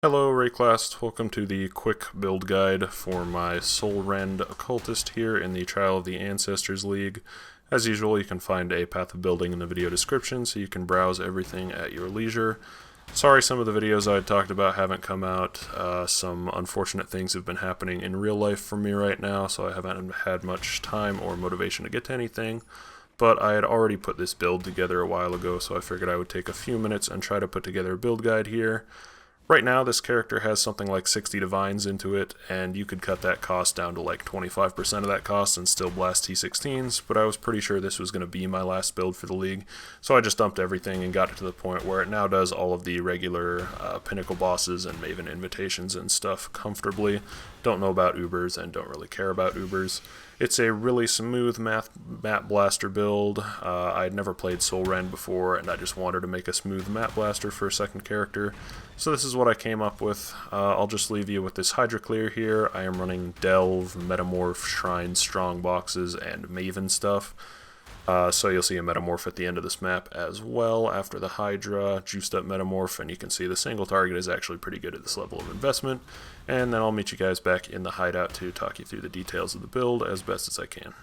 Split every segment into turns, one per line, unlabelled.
Hello Rayclast, welcome to the quick build guide for my Soulrend Occultist here in the Trial of the Ancestors League. As usual, you can find a path of building in the video description so you can browse everything at your leisure. Sorry some of the videos I had talked about haven't come out. Some unfortunate things have been happening in real life for me right now, so I haven't had much time or motivation to get to anything. But I had already put this build together a while ago, so I figured I would take a few minutes and try to put together a build guide here. Right now, this character has something like 60 divines into it, and you could cut that cost down to like 25% of that cost and still blast T16s, but I was pretty sure this was going to be my last build for the league, so I just dumped everything and got it to the point where it now does all of the regular pinnacle bosses and Maven invitations and stuff comfortably. Don't know about Ubers and don't really care about Ubers. It's a really smooth map blaster build. I had never played Soulrend before, and I just wanted to make a smooth map blaster for a second character. So this is what I came up with. I'll just leave you with this Hydra Clear here. I am running Delve, Metamorph, Shrine, Strong Boxes, and Maven stuff. So you'll see a Metamorph at the end of this map as well after the Hydra, juiced up Metamorph, and you can see the single target is actually pretty good at this level of investment. And then I'll meet you guys back in the hideout to talk you through the details of the build as best as I can.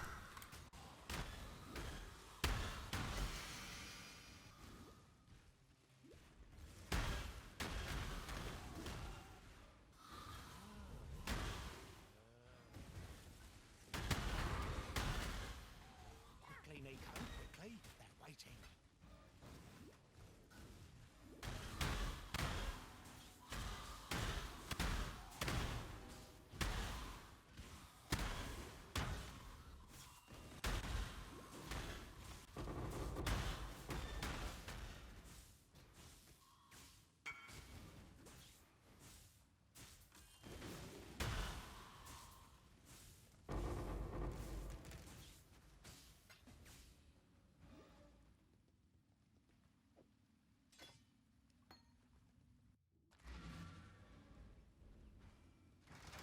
Quickly, Nico, quickly. They're waiting.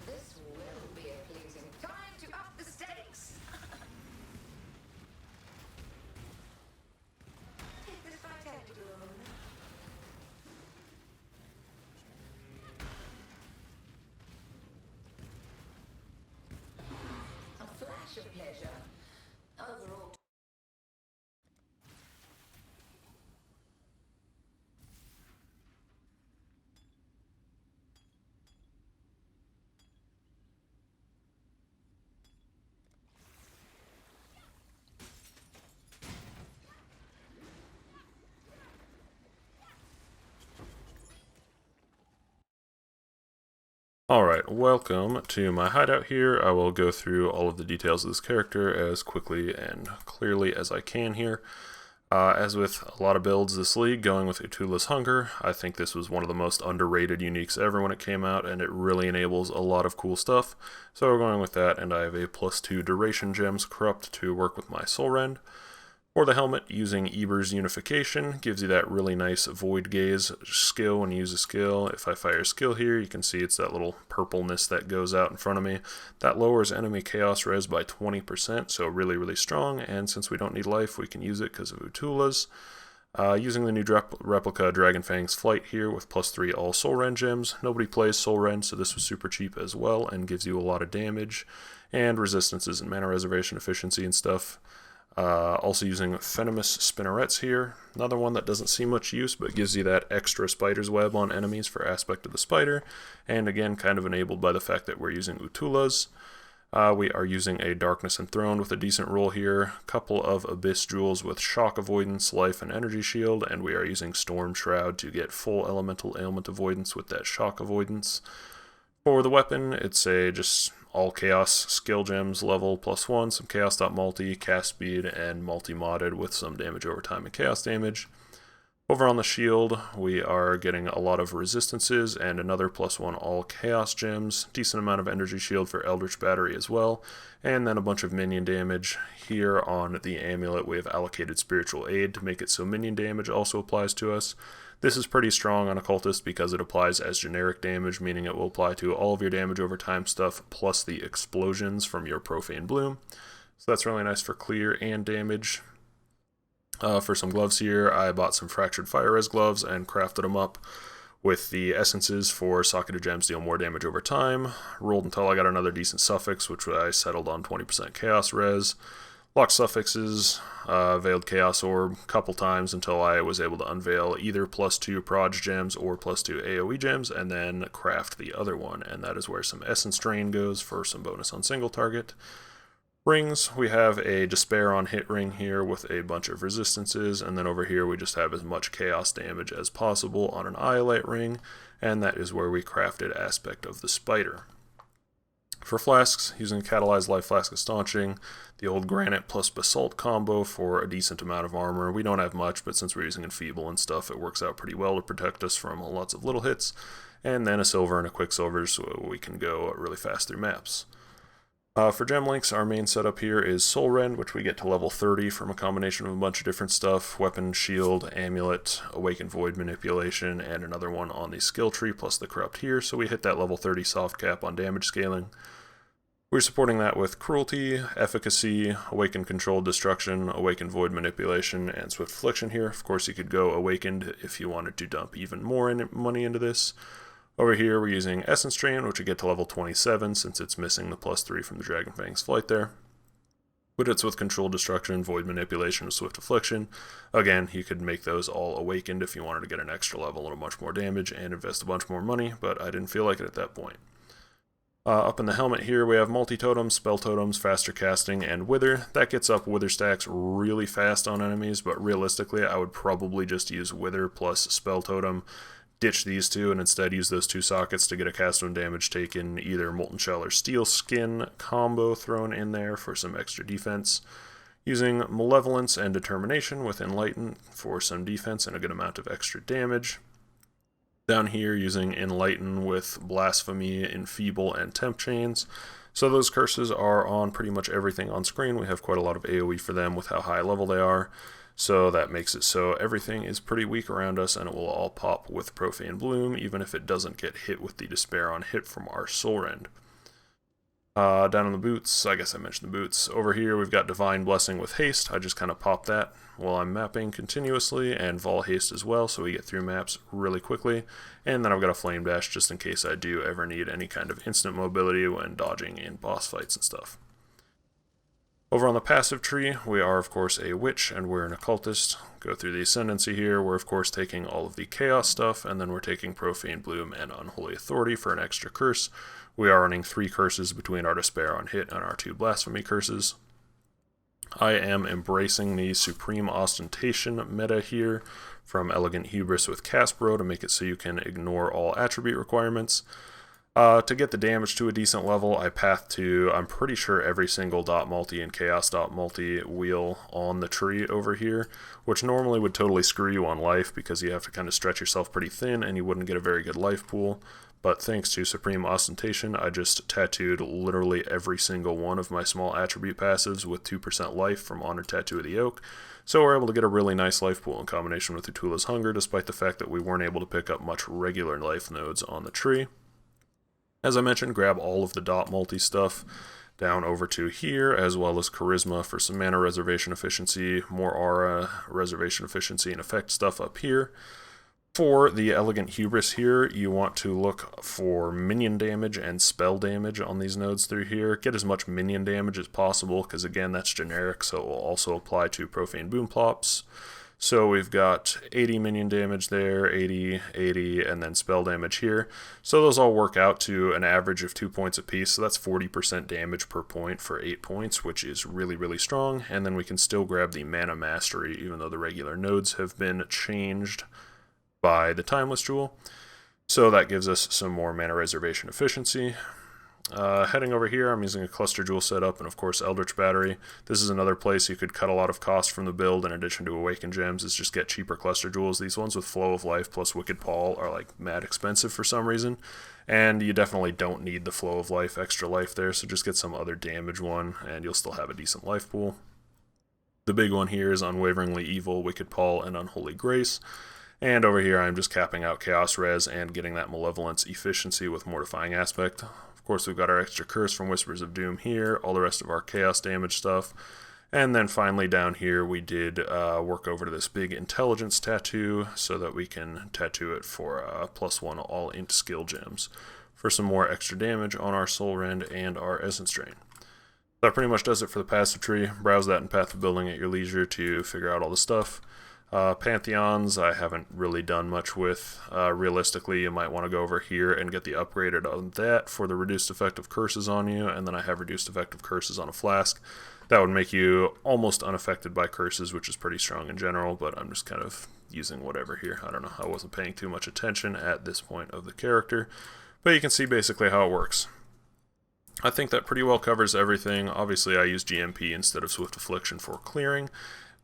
This will be a pleasing time to up the stakes. Take this vitality room. A flash of pleasure. Overall.
Alright, welcome to my hideout here. I will go through all of the details of this character as quickly and clearly as I can here. As with a lot of builds this league, going with Uttula's Hunger, I think this was one of the most underrated uniques ever when it came out, and it really enables a lot of cool stuff. So we're going with that, and I have a +2 Duration Gems Corrupt to work with my Soulrend. For the helmet, using Eber's Unification gives you that really nice Void Gaze skill when you use a skill. If I fire a skill here, you can see it's that little purpleness that goes out in front of me. That lowers enemy Chaos Res by 20%, so really, really strong, and since we don't need life, we can use it because of Uttula's. Using the new replica Dragonfang's Flight here with +3 all Soulrend gems. Nobody plays Soulrend, so this was super cheap as well and gives you a lot of damage and resistances and mana reservation efficiency and stuff. Also using Venomous Spinnerets here, another one that doesn't see much use but gives you that extra spider's web on enemies for aspect of the spider, and again kind of enabled by the fact that we're using Uttula's. We are using a Darkness Enthroned with a decent roll here, couple of Abyss Jewels with Shock Avoidance, Life, and Energy Shield, and we are using Storm Shroud to get full Elemental Ailment Avoidance with that Shock Avoidance. For the weapon, it's a just all Chaos skill gems level +1, some Chaos.multi, cast speed, and multi-modded with some damage over time and chaos damage. Over on the shield, we are getting a lot of resistances and another +1 all Chaos gems, decent amount of energy shield for Eldritch Battery as well, and then a bunch of minion damage. Here on the amulet, we have allocated Spiritual Aid to make it so minion damage also applies to us. This is pretty strong on Occultist because it applies as generic damage, meaning it will apply to all of your damage over time stuff plus the explosions from your Profane Bloom. So that's really nice for clear and damage. For some gloves here, I bought some Fractured Fire Res gloves and crafted them up with the essences for Socketed Gems deal more damage over time. Rolled until I got another decent suffix, which I settled on 20% Chaos Res. Locked suffixes, Veiled Chaos Orb a couple times until I was able to unveil either +2 Proj Gems or +2 AoE Gems, and then craft the other one, and that is where some Essence Drain goes for some bonus on single target. Rings, we have a Despair on hit ring here with a bunch of resistances, and then over here we just have as much chaos damage as possible on an Iolite ring, and that is where we crafted Aspect of the Spider. For flasks, using Catalyzed Life Flask of Staunching, the old Granite plus Basalt combo for a decent amount of armor. We don't have much, but since we're using Enfeeble and stuff, it works out pretty well to protect us from lots of little hits, and then a Silver and a Quicksilver so we can go really fast through maps. For gem links, our main setup here is Soulrend, which we get to level 30 from a combination of a bunch of different stuff: Weapon, Shield, Amulet, Awakened Void Manipulation, and another one on the skill tree, plus the Corrupt here, so we hit that level 30 soft cap on damage scaling. We're supporting that with Cruelty, Efficacy, Awakened Controlled Destruction, Awakened Void Manipulation, and Swift Affliction here. Of course, you could go Awakened if you wanted to dump even more money into this. Over here, we're using Essence Drain, which we get to level 27, since it's missing the +3 from the Dragonfang's Flight there. But it's with Controlled Destruction, Void Manipulation, and Swift Affliction. Again, you could make those all Awakened if you wanted to get an extra level and much more damage and invest a bunch more money, but I didn't feel like it at that point. Up in the helmet here, we have Multi-Totems, Spell Totems, Faster Casting, and Wither. That gets up Wither stacks really fast on enemies, but realistically, I would probably just use Wither plus Spell Totem, ditch these two, and instead use those two sockets to get a cast when damage taken, either Molten Shell or Steel Skin combo thrown in there for some extra defense. Using Malevolence and Determination with Enlighten for some defense and a good amount of extra damage. Down here, using Enlighten with Blasphemy, Enfeeble, and Temp Chains. So those curses are on pretty much everything on screen. We have quite a lot of AoE for them with how high level they are. So that makes it so everything is pretty weak around us, and it will all pop with Profane Bloom, even if it doesn't get hit with the Despair on hit from our Soulrend. Down on the boots, I guess I mentioned the boots. Over here we've got Divine Blessing with Haste. I just kind of pop that while I'm mapping continuously, and Vol Haste as well, so we get through maps really quickly. And then I've got a Flame Dash just in case I do ever need any kind of instant mobility when dodging in boss fights and stuff. Over on the passive tree, we are of course a Witch, and we're an Occultist. Go through the Ascendancy here, we're of course taking all of the Chaos stuff, and then we're taking Profane Bloom and Unholy Authority for an extra curse. We are running 3 curses between our Despair on hit and our 2 Blasphemy curses. I am embracing the Supreme Ostentation meta here from Elegant Hubris with Caspro to make it so you can ignore all attribute requirements. To get the damage to a decent level, I path to, I'm pretty sure, every single dot multi and chaos dot multi wheel on the tree over here, which normally would totally screw you on life because you have to kind of stretch yourself pretty thin and you wouldn't get a very good life pool. But thanks to Supreme Ostentation, I just tattooed literally every single one of my small attribute passives with 2% life from Honored Tattoo of the Oak. So we're able to get a really nice life pool in combination with Utula's Hunger, despite the fact that we weren't able to pick up much regular life nodes on the tree. As I mentioned, grab all of the dot multi stuff down over to here, as well as Charisma for some mana reservation efficiency, more aura reservation efficiency, and effect stuff up here. For the Elegant Hubris here, you want to look for minion damage and spell damage on these nodes through here. Get as much minion damage as possible, because again, that's generic, so it will also apply to Profane Boom Plops. So we've got 80 minion damage there, 80, 80, and then spell damage here. So those all work out to an average of 2 points apiece, so that's 40% damage per point for 8 points, which is really, really strong. And then we can still grab the Mana Mastery, even though the regular nodes have been changed by the Timeless Jewel. So that gives us some more mana reservation efficiency. Heading over here, I'm using a Cluster Jewel setup and of course Eldritch Battery. This is another place you could cut a lot of cost from the build in addition to Awakened Gems, is just get cheaper Cluster Jewels. These ones with Flow of Life plus Wicked Paul are like mad expensive for some reason, and you definitely don't need the Flow of Life extra life there, so just get some other damage one and you'll still have a decent life pool. The big one here is Unwaveringly Evil, Wicked Paul, and Unholy Grace. And over here I'm just capping out Chaos Res and getting that Malevolence efficiency with Mortifying Aspect. Of course, we've got our extra curse from Whispers of Doom here, all the rest of our chaos damage stuff, And then finally down here we did work over to this big intelligence tattoo so that we can tattoo it for +1 all int skill gems for some more extra damage on our Soulrend and our Essence Drain. That pretty much does it for the passive tree. Browse that in Path of Building at your leisure to figure out all the stuff. Pantheons I haven't really done much with. Realistically, you might want to go over here and get the upgraded on that for the reduced effective curses on you, and then I have reduced effective curses on a flask. That would make you almost unaffected by curses, which is pretty strong in general, but I'm just kind of using whatever here. I don't know, I wasn't paying too much attention at this point of the character, but you can see basically how it works. I think that pretty well covers everything. Obviously I use GMP instead of Swift Affliction for clearing.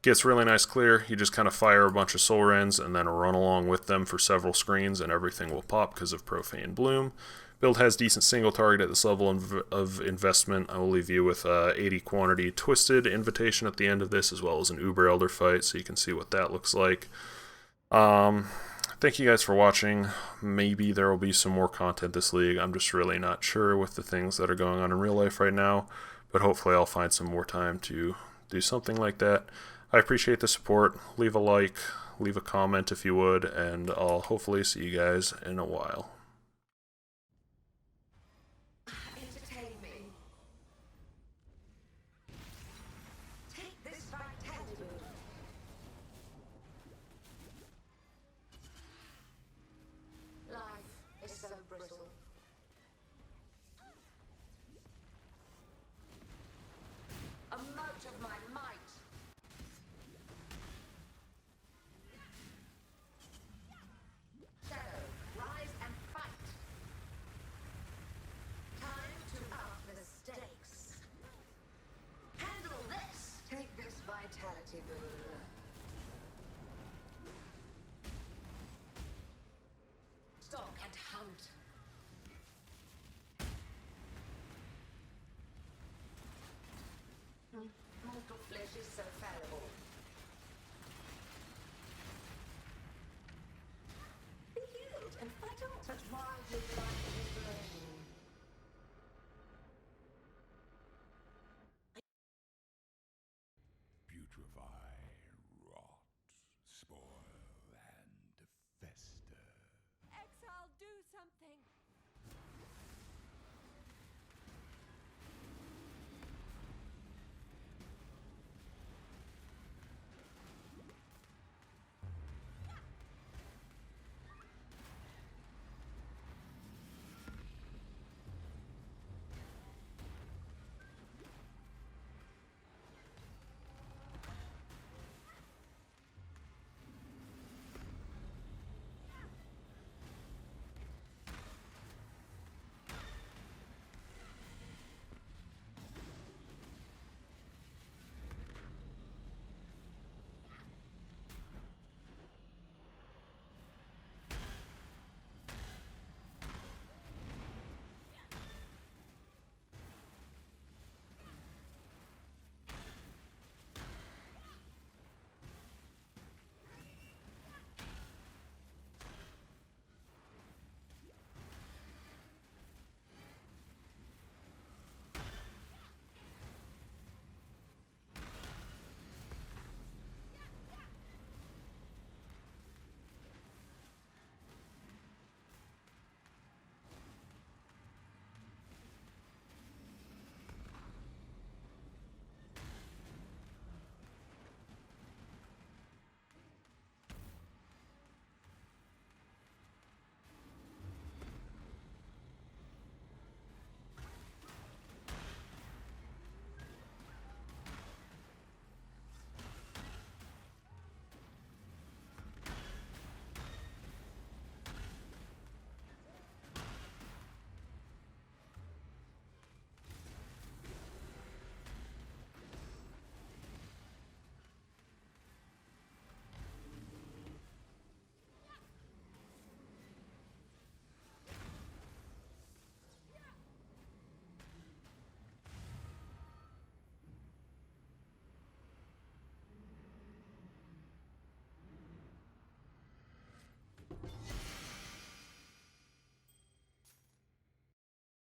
Gets really nice clear. You just kind of fire a bunch of Soulrends and then run along with them for several screens and everything will pop because of Profane Bloom. Build has decent single target at this level of investment. I will leave you with 80 quantity Twisted Invitation at the end of this, as well as an Uber Elder fight, so you can see what that looks like. Thank you guys for watching. Maybe there will be some more content this league. I'm just really not sure with the things that are going on in real life right now, but hopefully I'll find some more time to do something like that. I appreciate the support. Leave a like, leave a comment if you would, and I'll hopefully see you guys in a while.